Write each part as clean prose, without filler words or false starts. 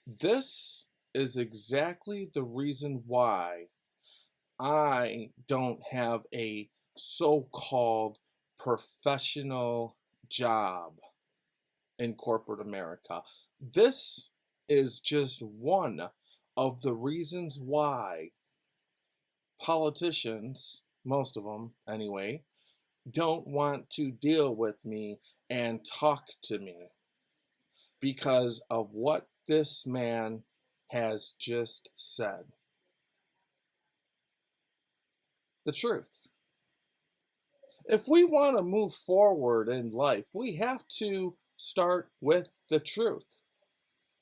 This is exactly the reason why I don't have a so called professional job in corporate America. This is just one of the reasons why politicians, most of them anyway, don't want to deal with me and talk to me because of what this man has just said. The truth. If we want to move forward in life, we have to start with the truth.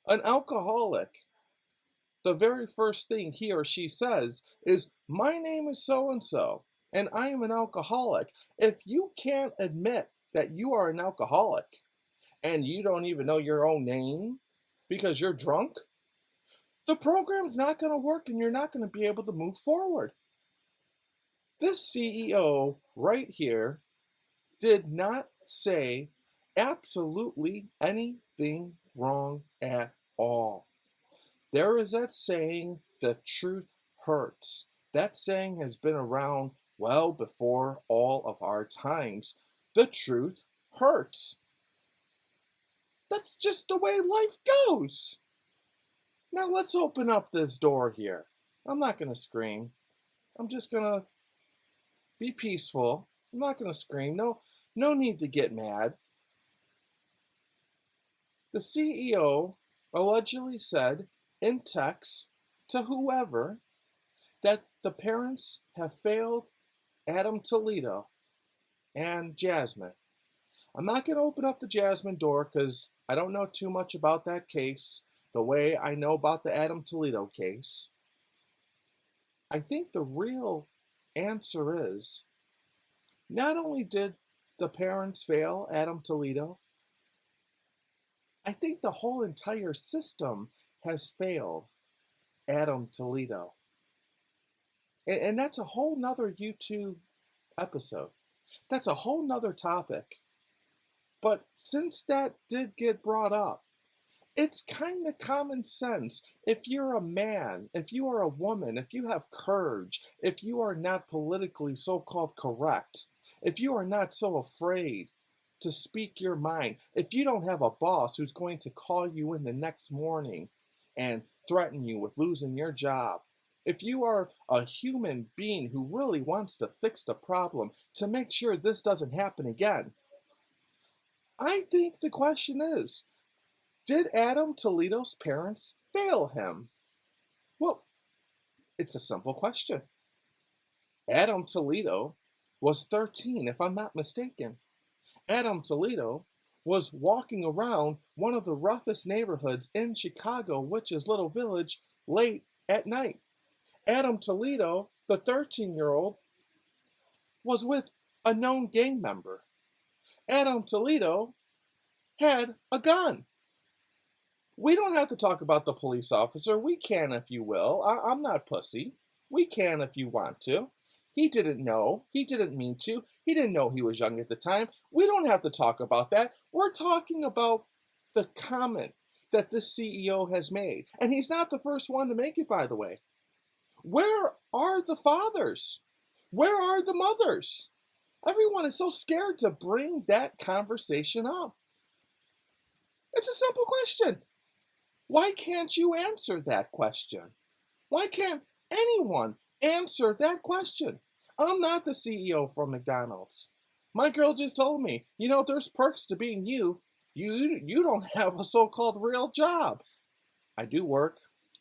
An alcoholic, the very first thing he or she says is, "My name is so and so, and I am an alcoholic." If you can't admit that you are an alcoholic and you don't even know your own name because you're drunk, the program's not going to work and you're not going to be able to move forward. This CEO right here did not say absolutely anything wrong at all. There is that saying, the truth hurts. That saying has been around well before all of our times. The truth hurts. That's just the way life goes. Now let's open up this door here. I'm not going to scream. I'm just going to be peaceful. I'm not going to scream. No need to get mad. The CEO allegedly said in text to whoever that the parents have failed Adam Toledo and Jasmine. I'm not going to open up the Jasmine door because I don't know too much about that case the way I know about the Adam Toledo case. I think the real answer is not only did the parents fail Adam Toledo, I think the whole entire system has failed Adam Toledo. And that's a whole nother YouTube episode. That's a whole nother topic. But since that did get brought up, it's kind of common sense. If you're a man, if you are a woman, if you have courage, if you are not politically so called correct, if you are not so afraid to speak your mind, if you don't have a boss who's going to call you in the next morning and threaten you with losing your job, if you are a human being who really wants to fix the problem to make sure this doesn't happen again, I think the question is, did Adam Toledo's parents fail him? Well, it's a simple question. Adam Toledo was 13, if I'm not mistaken. Adam Toledo was walking around one of the roughest neighborhoods in Chicago, which is Little Village, late at night. Adam Toledo, the 13-year-old, was with a known gang member. Adam Toledo had a gun. We don't have to talk about the police officer. We can if you will. I'm not pussy. We can if you want to. He didn't know. He didn't mean to. He didn't know he was young at the time. We don't have to talk about that. We're talking about the comment that this CEO has made. And he's not the first one to make it, by the way. Where are the fathers? Where are the mothers? Everyone is so scared to bring that conversation up. It's a simple question. Why can't you answer that question? Why can't anyone answer that question? I'm not the CEO from McDonald's. My girl just told me, there's perks to being you. You don't have a so-called real job. I do work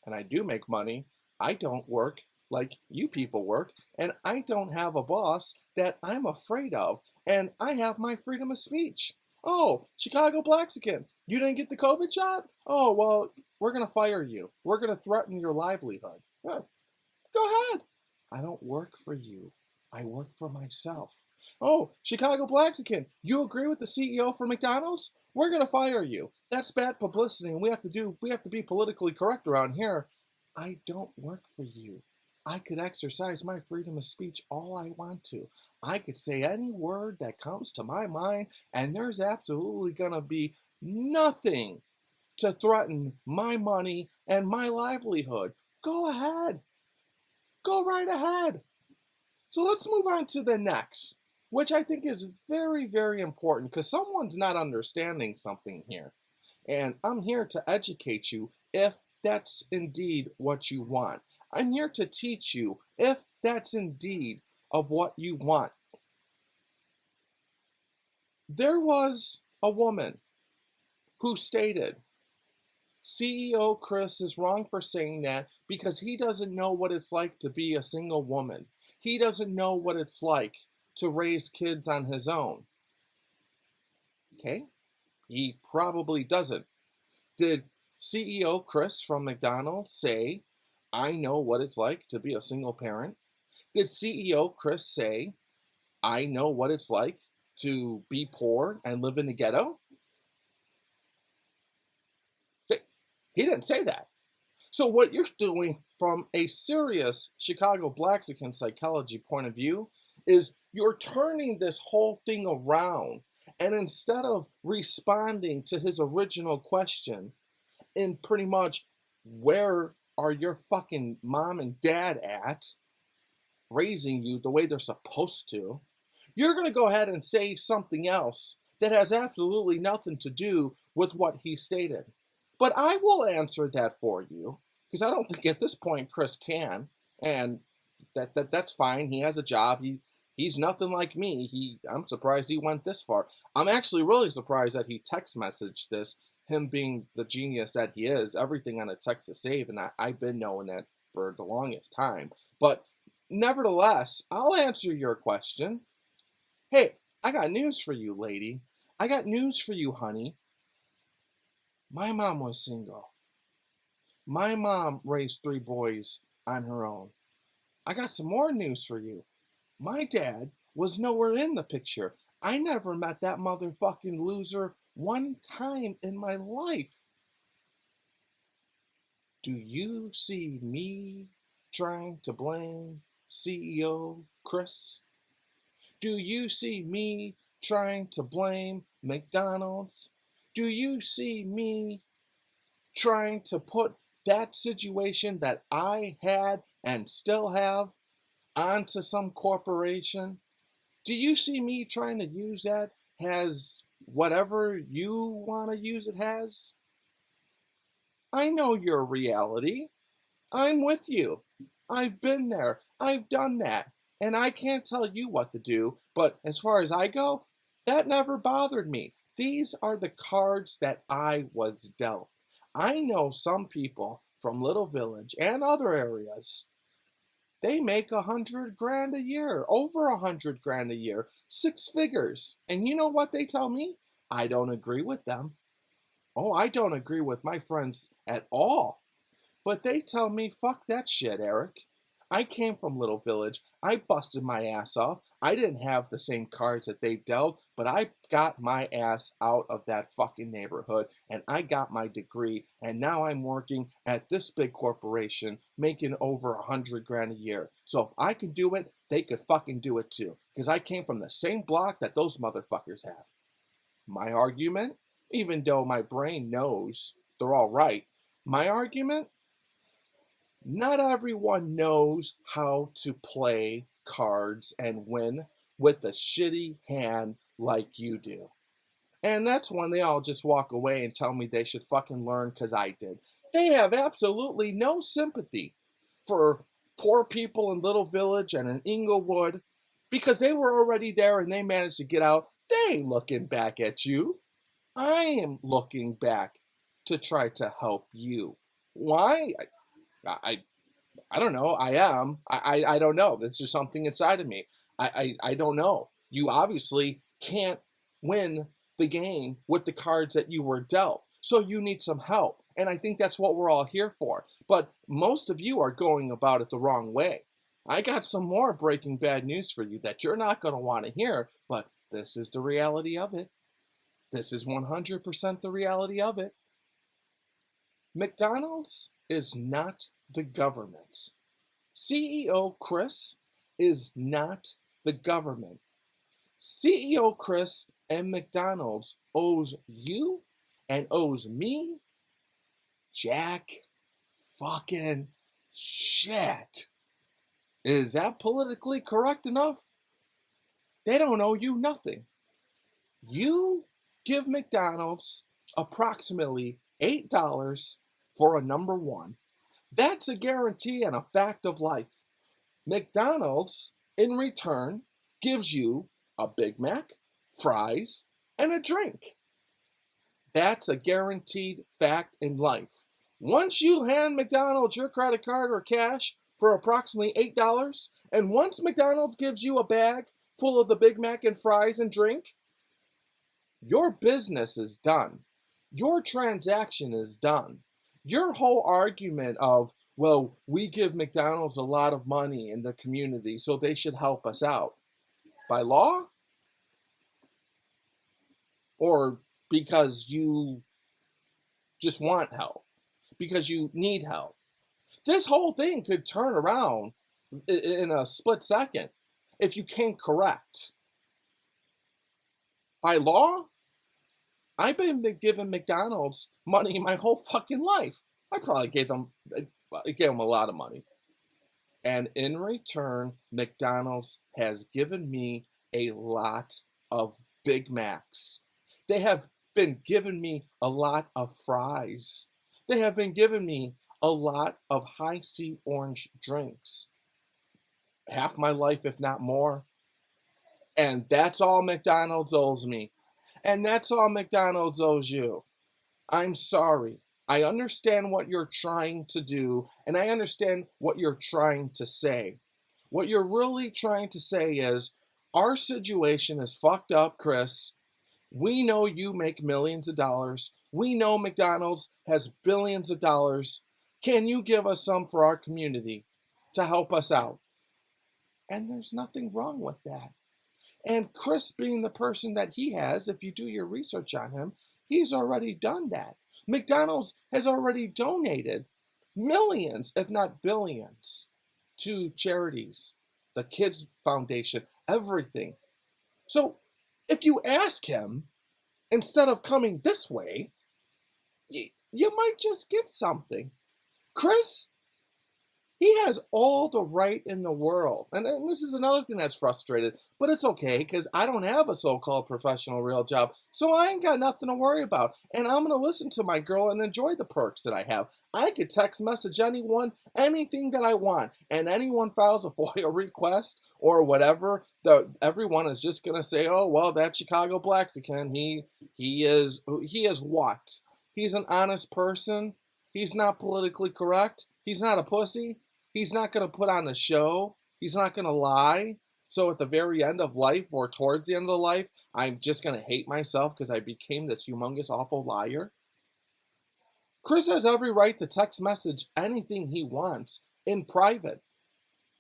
and I do make money. I don't work like you people work, and I don't have a boss that I'm afraid of, and I have my freedom of speech. Oh, Chicago Blaxican, you didn't get the COVID shot? Oh, well, we're going to fire you. We're going to threaten your livelihood. Go ahead. I don't work for you. I work for myself. Oh, Chicago Blaxican, you agree with the CEO for McDonald's? We're going to fire you. That's bad publicity, and we have to be politically correct around here. I don't work for you. I could exercise my freedom of speech all I want to. I could say any word that comes to my mind, and there's absolutely going to be nothing to threaten my money and my livelihood. Go ahead. Go right ahead. So let's move on to the next, which I think is very, very important because someone's not understanding something here. And I'm here to educate you if that's indeed what you want. I'm here to teach you if that's indeed of what you want. There was a woman who stated, CEO Chris is wrong for saying that because he doesn't know what it's like to be a single woman. He doesn't know what it's like to raise kids on his own. Okay? He probably doesn't. Did CEO Chris from McDonald's say, I know what it's like to be a single parent? Did CEO Chris say, I know what it's like to be poor and live in the ghetto? He didn't say that. So what you're doing from a serious Chicago Blaxican psychology point of view is you're turning this whole thing around. And instead of responding to his original question in pretty much where are your fucking mom and dad at raising you the way they're supposed to, you're going to go ahead and say something else that has absolutely nothing to do with what he stated. But I will answer that for you because I don't think at this point Chris can, and that's fine. He has a job. He's nothing like me. I'm surprised he went this far. I'm actually really surprised that he text messaged this. Him being the genius that he is, everything on a text is saved, and I've been knowing that for the longest time. But nevertheless, I'll answer your question. Hey, I got news for you, lady. I got news for you, honey. My mom was single. My mom raised 3 boys on her own. I got some more news for you. My dad was nowhere in the picture. I never met that motherfucking loser one time in my life. Do you see me trying to blame CEO Chris? Do you see me trying to blame McDonald's? Do you see me trying to put that situation that I had and still have onto some corporation? Do you see me trying to use that as whatever you want to use it as? I know your reality. I'm with you. I've been there. I've done that. And I can't tell you what to do, but as far as I go, that never bothered me. These are the cards that I was dealt. I know some people from Little Village and other areas. They make 100 grand a year, over 100 grand a year, 6 figures. And you know what they tell me? I don't agree with them. Oh, I don't agree with my friends at all. But they tell me, fuck that shit, Eric. I came from Little Village. I busted my ass off. I didn't have the same cards that they dealt, but I got my ass out of that fucking neighborhood and I got my degree. And now I'm working at this big corporation making over 100 grand a year. So if I can do it, they could fucking do it too. Because I came from the same block that those motherfuckers have. My argument, even though my brain knows they're all right, my argument, not everyone knows how to play cards and win with a shitty hand like you do. And that's when they all just walk away and tell me they should fucking learn because I did. They have absolutely no sympathy for poor people in Little Village and in Inglewood because they were already there and they managed to get out. They ain't looking back at you. I am looking back to try to help you. Why? I don't know. I am. I don't know. That's just something inside of me. I don't know. You obviously can't win the game with the cards that you were dealt. So you need some help. And I think that's what we're all here for. But most of you are going about it the wrong way. I got some more Breaking Bad news for you that you're not going to want to hear, but this is the reality of it. This is 100% the reality of it. McDonald's is not the government. CEO Chris is not the government. CEO Chris and McDonald's owes you and owes me Jack fucking shit. Is that politically correct enough? They don't owe you nothing. You give McDonald's approximately $8 for a number one. That's a guarantee and a fact of life. McDonald's, in return, gives you a Big Mac, fries, and a drink. That's a guaranteed fact in life. Once you hand McDonald's your credit card or cash for approximately $8, and once McDonald's gives you a bag full of the Big Mac and fries and drink, your business is done. Your transaction is done. Your whole argument of, well, we give McDonald's a lot of money in the community, so they should help us out. By law? Or because you just want help? Because you need help? This whole thing could turn around in a split second if you came correct. By law, I've been giving McDonald's money my whole fucking life. I probably gave them a lot of money. And in return, McDonald's has given me a lot of Big Macs. They have been giving me a lot of fries. They have been giving me a lot of high C orange drinks. Half my life, if not more. And that's all McDonald's owes me. And that's all McDonald's owes you. I'm sorry. I understand what you're trying to do, and I understand what you're trying to say. What you're really trying to say is, our situation is fucked up, Chris. We know you make millions of dollars. We know McDonald's has billions of dollars. Can you give us some for our community to help us out? And there's nothing wrong with that. And Chris, being the person that he has, if you do your research on him, he's already done that. McDonald's has already donated millions, if not billions, to charities, the Kids Foundation, everything. So if you ask him, instead of coming this way, you might just get something. Chris, he has all the right in the world. And this is another thing that's frustrated, but it's okay because I don't have a so-called professional real job, so I ain't got nothing to worry about. And I'm going to listen to my girl and enjoy the perks that I have. I could text message anyone, anything that I want, and anyone files a FOIA request or whatever, everyone is just going to say, oh, well, that Chicago Blaxican, he is what? He's an honest person. He's not politically correct. He's not a pussy. He's not going to put on a show. He's not going to lie. So at the very end of life or towards the end of life, I'm just going to hate myself because I became this humongous, awful liar. Chris has every right to text message anything he wants in private.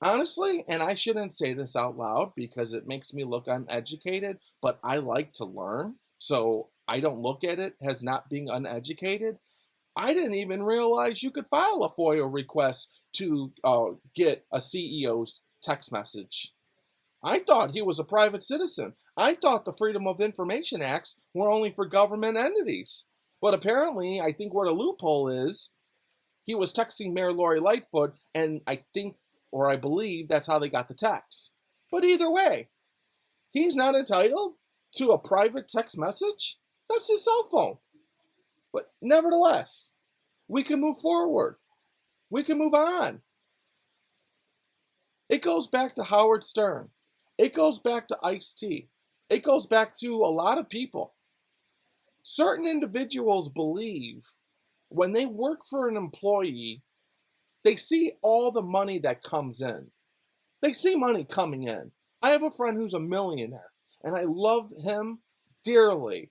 Honestly, and I shouldn't say this out loud because it makes me look uneducated, but I like to learn. So I don't look at it as not being uneducated. I didn't even realize you could file a FOIA request to get a CEO's text message. I thought he was a private citizen. I thought the Freedom of Information Acts were only for government entities. But apparently, I think where the loophole is, he was texting Mayor Lori Lightfoot, and I think, or I believe, that's how they got the text. But either way, he's not entitled to a private text message? That's his cell phone. But nevertheless, we can move forward. We can move on. It goes back to Howard Stern. It goes back to Ice-T. It goes back to a lot of people. Certain individuals believe when they work for an employee, they see all the money that comes in. They see money coming in. I have a friend who's a millionaire, and I love him dearly.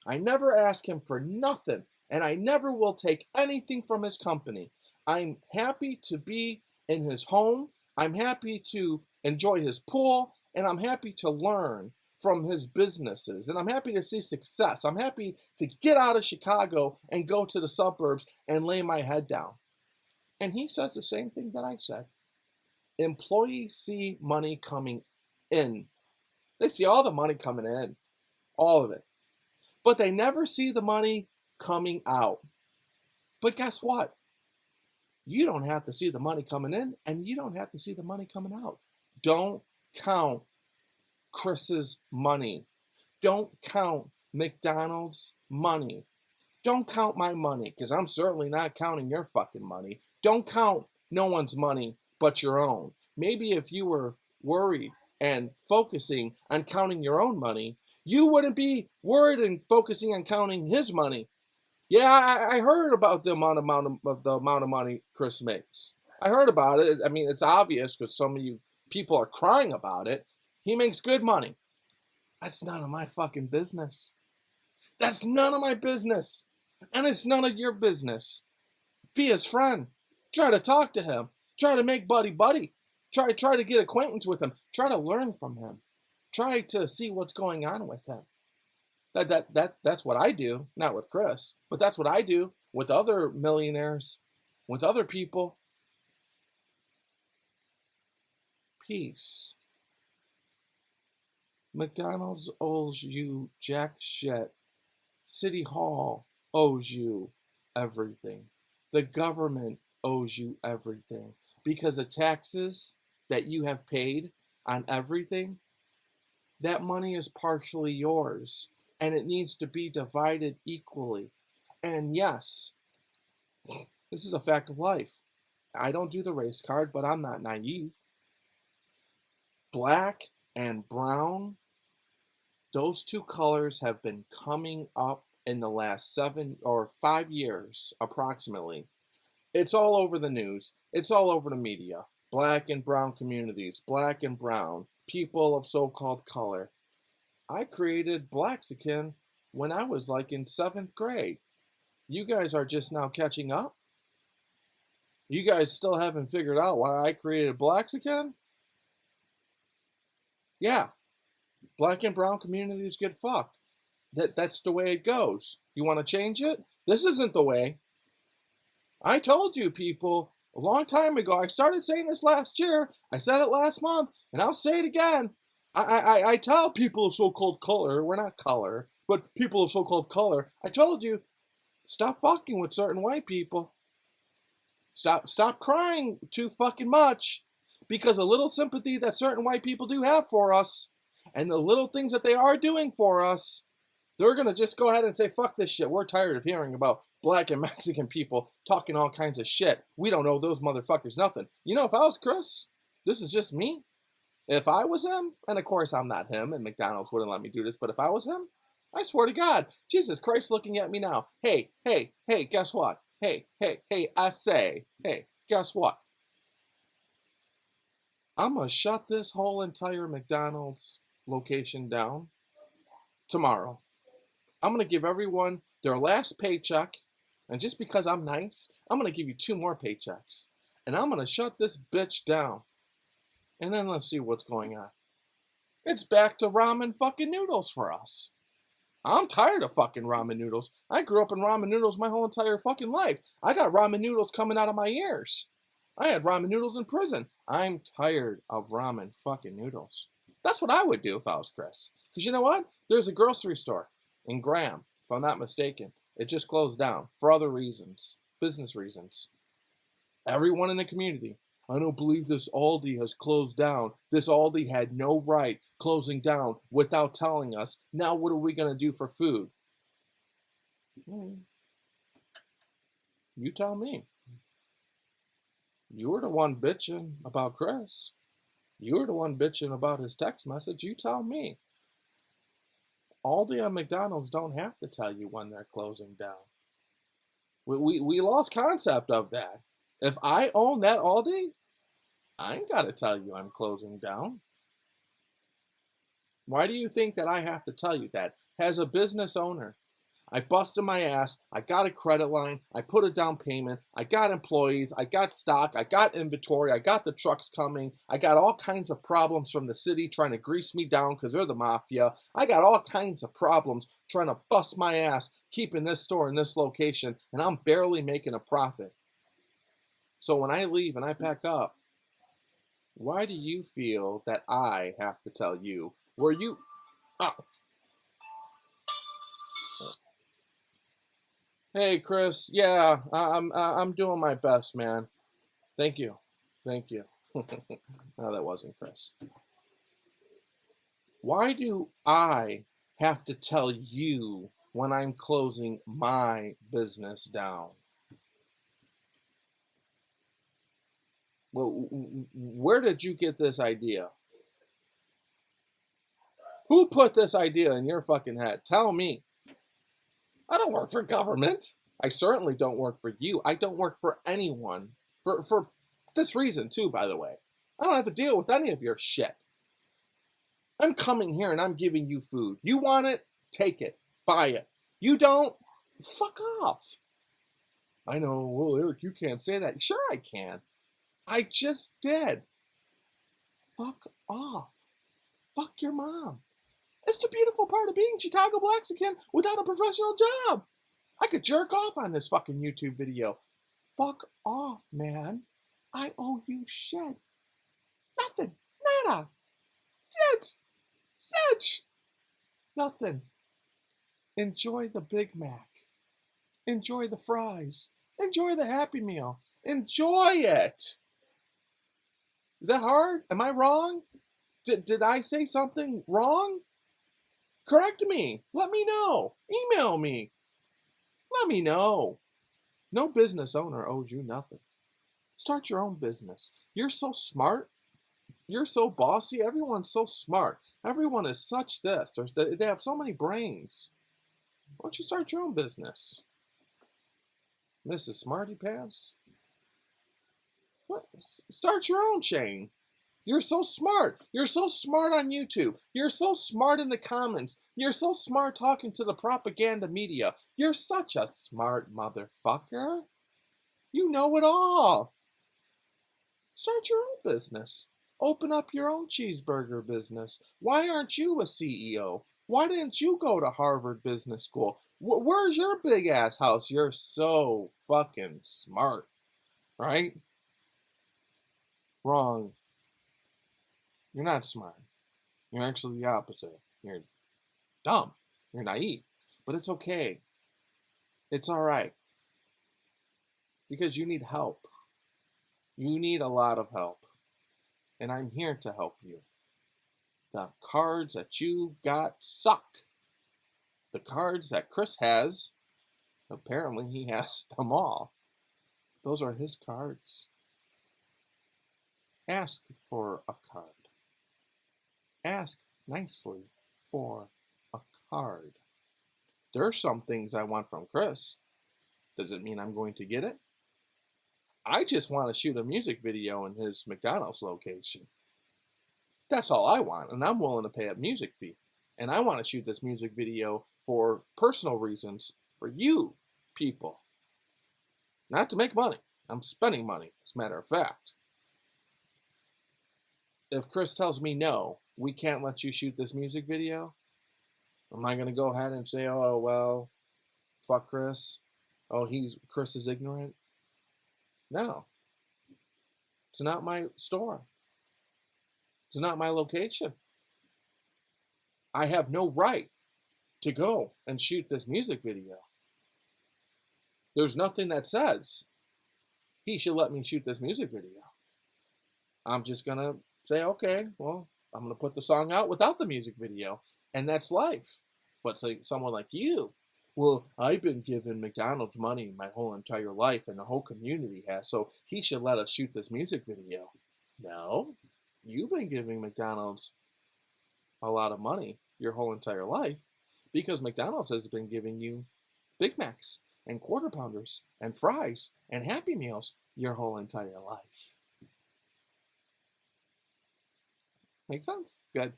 I never ask him for nothing, and I never will take anything from his company. I'm happy to be in his home. I'm happy to enjoy his pool, and I'm happy to learn from his businesses, and I'm happy to see success. I'm happy to get out of Chicago and go to the suburbs and lay my head down. And he says the same thing that I said. Employees see money coming in. They see all the money coming in, all of it. But they never see the money coming out. But guess what? You don't have to see the money coming in, and you don't have to see the money coming out. Don't count Chris's money. Don't count McDonald's money. Don't count my money, because I'm certainly not counting your fucking money. Don't count no one's money but your own. Maybe if you were worried and focusing on counting your own money, you wouldn't be worried and focusing on counting his money. Yeah, I heard about the amount of money Chris makes. I heard about it. I mean, it's obvious because some of you people are crying about it. He makes good money. That's none of my fucking business. That's none of my business. And it's none of your business. Be his friend. Try to talk to him. Try to make buddy. Try to get acquaintance with him. Try to learn from him. Try to see what's going on with him. That's what I do. Not with Chris, but that's what I do with other millionaires, with other people. Peace. McDonald's owes you jack shit. City Hall owes you everything. The government owes you everything because the taxes that you have paid on everything, that money is partially yours and it needs to be divided equally. And yes, this is a fact of life. I don't do the race card, but I'm not naive. Black and brown, those two colors have been coming up in the last 7 or 5 years, approximately. It's all over the news. It's all over the media. Black and brown communities, black and brown, people of so-called color. I created Blaxican when I was like in 7th grade. You guys are just now catching up? You guys still haven't figured out why I created Blaxican? Yeah, black and brown communities get fucked. That's the way it goes. You want to change it? This isn't the way. I told you people a long time ago. I started saying this last year. I said it last month, and I'll say it again. I tell people of so-called color, we're not color, but people of so-called color, I told you, stop fucking with certain white people. Stop crying too fucking much, because a little sympathy that certain white people do have for us, and the little things that they are doing for us, they're going to just go ahead and say, fuck this shit. We're tired of hearing about black and Mexican people talking all kinds of shit. We don't know those motherfuckers nothing. You know, if I was Chris, this is just me. If I was him, and of course I'm not him, and McDonald's wouldn't let me do this, but if I was him, I swear to God, Jesus Christ looking at me now. Hey, guess what? Hey, I say, hey, guess what? I'm going to shut this whole entire McDonald's location down tomorrow. I'm going to give everyone their last paycheck, and just because I'm nice, I'm going to give you 2 more paychecks. And I'm going to shut this bitch down. And then let's see what's going on. It's back to ramen fucking noodles for us. I'm tired of fucking ramen noodles. I grew up in ramen noodles my whole entire fucking life. I got ramen noodles coming out of my ears. I had ramen noodles in prison. I'm tired of ramen fucking noodles. That's what I would do if I was Chris. Because you know what? There's a grocery store in Graham, if I'm not mistaken. It just closed down for other reasons, business reasons. Everyone in the community, I don't believe this Aldi has closed down. This Aldi had no right closing down without telling us. Now what are we going to do for food? You tell me. You were the one bitching about Chris. You were the one bitching about his text message. You tell me. Aldi and McDonald's don't have to tell you when they're closing down. We lost concept of that. If I own that Aldi, I ain't got to tell you I'm closing down. Why do you think that I have to tell you that? As a business owner, I busted my ass, I got a credit line, I put a down payment, I got employees, I got stock, I got inventory, I got the trucks coming, I got all kinds of problems from the city trying to grease me down because they're the mafia. I got all kinds of problems trying to bust my ass keeping this store in this location, and I'm barely making a profit. So when I leave and I pack up, why do you feel that I have to tell you? Were you... Oh. Hey, Chris. Yeah, I'm doing my best, man. Thank you. Thank you. No, that wasn't Chris. Why do I have to tell you when I'm closing my business down? Well, where did you get this idea? Who put this idea in your fucking head? Tell me. I don't work for government. I certainly don't work for you. I don't work for anyone. For this reason too, by the way. I don't have to deal with any of your shit. I'm coming here and I'm giving you food. You want it? Take it. Buy it. You don't? Fuck off. I know, well, Eric, you can't say that. Sure, I can. I just did. Fuck off. Fuck your mom. It's the beautiful part of being Chicago Blaxican without a professional job. I could jerk off on this fucking YouTube video. Fuck off, man. I owe you shit. Nothing. Nada. Shit. Such. Nothing. Enjoy the Big Mac. Enjoy the fries. Enjoy the Happy Meal. Enjoy it. Is that hard? Am I wrong? Did I say something wrong? Correct me. Let me know. Email me. Let me know. No business owner owes you nothing. Start your own business. You're so smart. You're so bossy. Everyone's so smart. Everyone is such this. They have so many brains. Why don't you start your own business? Mrs. Smarty Pants? What? Start your own chain. You're so smart. You're so smart on YouTube. You're so smart in the comments. You're so smart talking to the propaganda media. You're such a smart motherfucker. You know it all. Start your own business. Open up your own cheeseburger business. Why aren't you a CEO? Why didn't you go to Harvard Business School? Where's your big ass house? You're so fucking smart, right? Wrong. You're not smart. You're actually the opposite. You're dumb. You're naive. But it's okay. It's all right. Because you need help. You need a lot of help. And I'm here to help you. The cards that you got suck. The cards that Chris has, apparently he has them all. Those are his cards. Ask for a card. Ask nicely for a card. There's some things I want from Chris. Does it mean I'm going to get it? I just want to shoot a music video in his McDonald's location. That's all I want, and I'm willing to pay a music fee. And I want to shoot this music video for personal reasons for you people. Not to make money. I'm spending money, as a matter of fact. If Chris tells me no, we can't let you shoot this music video, am I going to go ahead and say, oh, well, fuck Chris? Oh, Chris is ignorant? No. It's not my store. It's not my location. I have no right to go and shoot this music video. There's nothing that says he should let me shoot this music video. I'm just going to say, okay, well, I'm going to put the song out without the music video. And that's life. But someone like you, well, I've been giving McDonald's money my whole entire life, and the whole community has, so he should let us shoot this music video. No, you've been giving McDonald's a lot of money your whole entire life because McDonald's has been giving you Big Macs and Quarter Pounders and fries and Happy Meals your whole entire life. Make sense? Good.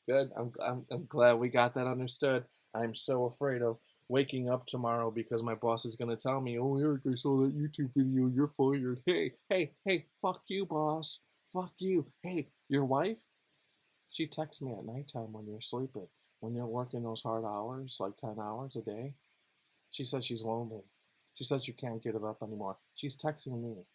Good. I'm glad we got that understood. I'm so afraid of waking up tomorrow because my boss is going to tell me, oh, Eric, I saw that YouTube video. You're fired. Hey, fuck you, boss. Fuck you. Hey, your wife? She texts me at nighttime when you're sleeping. When you're working those hard hours, like 10 hours a day. She says she's lonely. She says you can't get it up anymore. She's texting me.